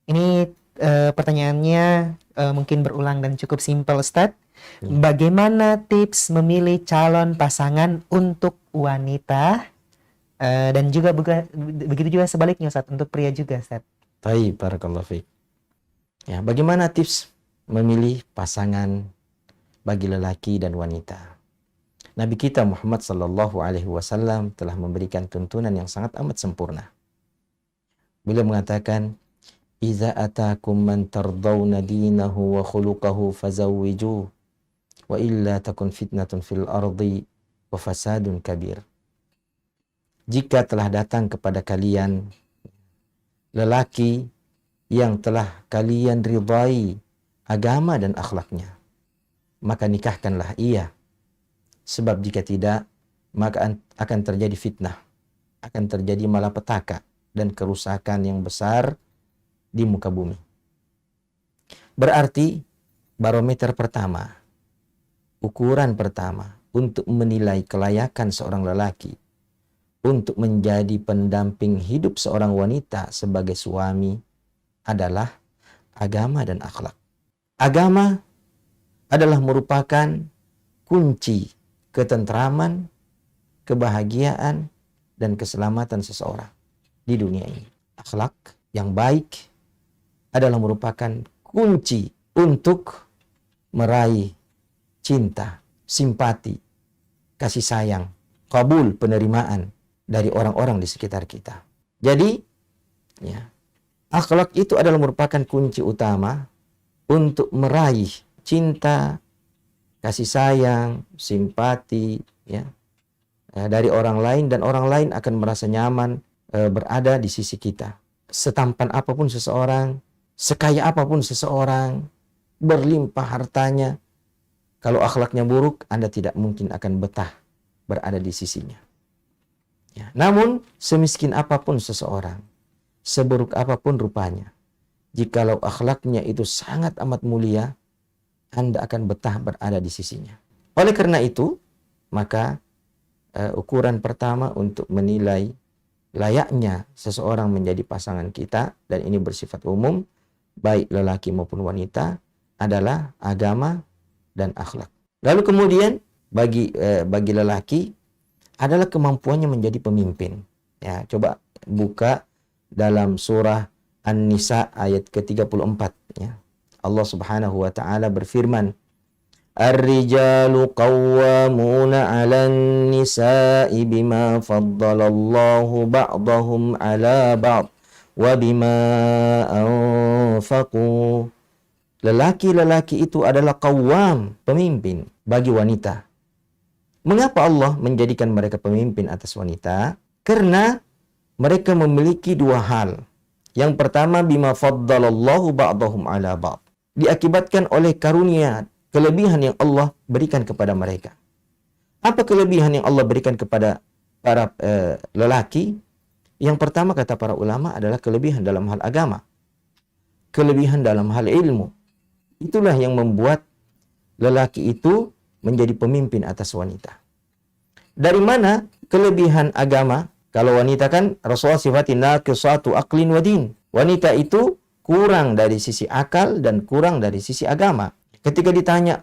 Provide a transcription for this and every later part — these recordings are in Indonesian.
Ini pertanyaannya mungkin berulang dan cukup simpel, Ustadz. Ya. Bagaimana tips memilih calon pasangan untuk wanita dan juga begitu juga sebaliknya, Ustadz, untuk pria juga, Ustadz. Baik, barakallahu fiik. Ya, bagaimana tips memilih pasangan bagi lelaki dan wanita? Nabi kita Muhammad sallallahu alaihi wasallam telah memberikan tuntunan yang sangat amat sempurna. Beliau mengatakan, "Idza atakum man tardawna dinahu wa khuluquhu fazawwijuh, wa illa takun fitnatun fil ardi wa fasadun kabir." Jika telah datang kepada kalian lelaki yang telah kalian ridai agama dan akhlaknya, maka nikahkanlah ia. Sebab jika tidak, maka akan terjadi fitnah, akan terjadi malapetaka dan kerusakan yang besar di muka bumi. Berarti barometer pertama, ukuran pertama untuk menilai kelayakan seorang lelaki untuk menjadi pendamping hidup seorang wanita sebagai suami adalah agama dan akhlak. Agama adalah merupakan kunci ketentraman, kebahagiaan, dan keselamatan seseorang di dunia ini. Akhlak yang baik adalah merupakan kunci untuk meraih cinta, simpati, kasih sayang, kabul, penerimaan dari orang-orang di sekitar kita. Jadi, ya, akhlak itu adalah merupakan kunci utama untuk meraih cinta, kasih sayang, simpati, ya, dari orang lain, dan orang lain akan merasa nyaman berada di sisi kita. Setampan apapun seseorang, sekaya apapun seseorang, berlimpah hartanya, kalau akhlaknya buruk, Anda tidak mungkin akan betah berada di sisinya. Ya. Namun, semiskin apapun seseorang, seburuk apapun rupanya, jikalau akhlaknya itu sangat amat mulia, Anda akan betah berada di sisinya. Oleh karena itu, maka ukuran pertama untuk menilai layaknya seseorang menjadi pasangan kita, dan ini bersifat umum, baik lelaki maupun wanita, adalah agama dan akhlak. Lalu kemudian bagi lelaki adalah kemampuannya menjadi pemimpin. Ya, coba buka dalam surah An-Nisa ayat ke-34, ya. Allah Subhanahu wa taala berfirman, "Ar-rijalu qawwamuna 'alan nisa'i bima faddalallahu ba'dahum 'ala ba'd wa bima anfaqu." Lelaki-lelaki itu adalah qawwam, pemimpin bagi wanita. Mengapa Allah menjadikan mereka pemimpin atas wanita? Karena mereka memiliki dua hal. Yang pertama, bima faddalallahu ba'dahum 'ala ba'd. Diakibatkan oleh karunia, kelebihan yang Allah berikan kepada mereka. Apa kelebihan yang Allah berikan kepada para lelaki? Yang pertama, kata para ulama, adalah kelebihan dalam hal agama, kelebihan dalam hal ilmu. Itulah yang membuat lelaki itu menjadi pemimpin atas wanita. Dari mana kelebihan agama? Kalau wanita kan Rasulullah sifatin naqisatu aqlin wa din. Wanita itu kurang dari sisi akal dan kurang dari sisi agama. Ketika ditanya,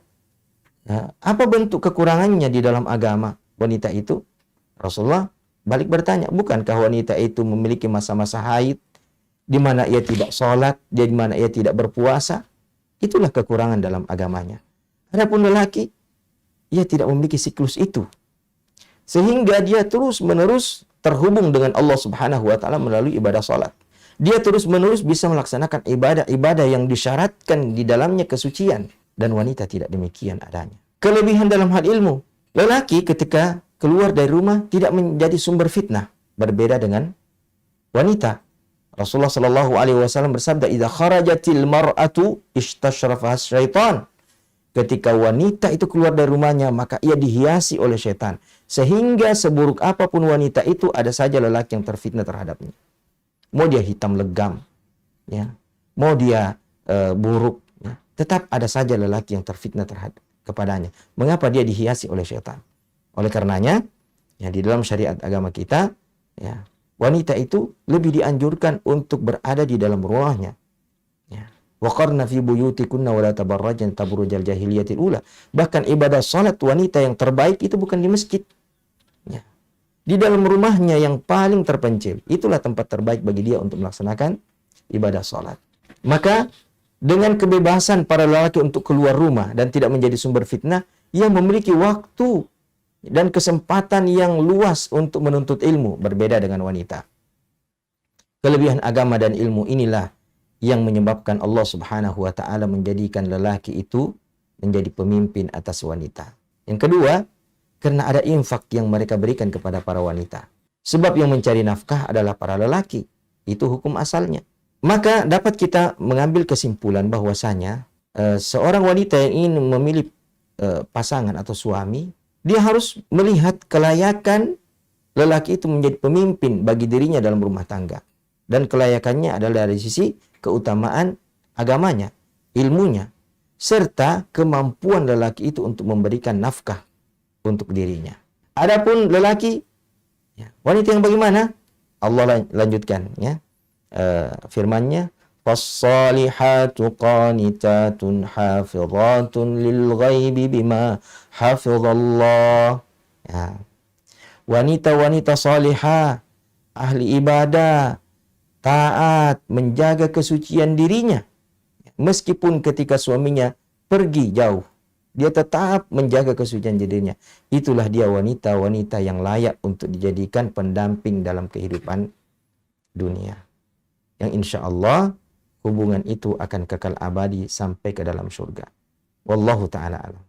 apa bentuk kekurangannya di dalam agama wanita itu? Rasulullah balik bertanya, bukankah wanita itu memiliki masa-masa haid, di mana ia tidak sholat, di mana ia tidak berpuasa? Itulah kekurangan dalam agamanya. Adapun lelaki, ia tidak memiliki siklus itu, sehingga dia terus-menerus terhubung dengan Allah Subhanahu wa taala melalui ibadah salat. Dia terus-menerus bisa melaksanakan ibadah-ibadah yang disyaratkan di dalamnya kesucian, dan wanita tidak demikian adanya. Kelebihan dalam hal ilmu. Lelaki ketika keluar dari rumah tidak menjadi sumber fitnah, berbeda dengan wanita. Rasulullah sallallahu alaihi wasallam bersabda, "Idza kharajatil mar'atu istashrafaha syaitan." Ketika wanita itu keluar dari rumahnya, maka ia dihiasi oleh setan. Sehingga seburuk apapun wanita itu, ada saja lelaki yang terfitnah terhadapnya. Mau dia hitam legam, ya, mau dia buruk, ya, tetap ada saja lelaki yang terfitnah kepadanya. Mengapa? Dia dihiasi oleh setan. Oleh karenanya, ya, di dalam syariat agama kita, ya, wanita itu lebih dianjurkan untuk berada di dalam rumahnya, Waqarna fi buyutikunna wa la tabarrajna tabarrujal jahiliyatil ula. Bahkan ibadah salat wanita yang terbaik itu bukan di masjid. Ya. Di dalam rumahnya yang paling terpencil. Itulah tempat terbaik bagi dia untuk melaksanakan ibadah salat. Maka dengan kebebasan para lelaki untuk keluar rumah dan tidak menjadi sumber fitnah, ia memiliki waktu dan kesempatan yang luas untuk menuntut ilmu, berbeda dengan wanita. Kelebihan agama dan ilmu inilah yang menyebabkan Allah Subhanahu wa taala menjadikan lelaki itu menjadi pemimpin atas wanita. Yang kedua, karena ada infak yang mereka berikan kepada para wanita. Sebab yang mencari nafkah adalah para lelaki. Itu hukum asalnya. Maka dapat kita mengambil kesimpulan bahwasanya seorang wanita yang ingin memilih pasangan atau suami, dia harus melihat kelayakan lelaki itu menjadi pemimpin bagi dirinya dalam rumah tangga. Dan kelayakannya adalah dari sisi keutamaan agamanya, ilmunya, serta kemampuan lelaki itu untuk memberikan nafkah untuk dirinya. Adapun lelaki, wanita yang bagaimana? Allah lanjutkan, ya. Firman-Nya, "Fas-salihatu qanitatun hafizatun lil ghaibi bima hafizallah." Ya. Wanita-wanita salihah, ahli ibadah, taat, menjaga kesucian dirinya. Meskipun ketika suaminya pergi jauh, dia tetap menjaga kesucian dirinya. Itulah dia wanita-wanita yang layak untuk dijadikan pendamping dalam kehidupan dunia. Yang insya Allah hubungan itu akan kekal abadi sampai ke dalam surga. Wallahu ta'ala alam.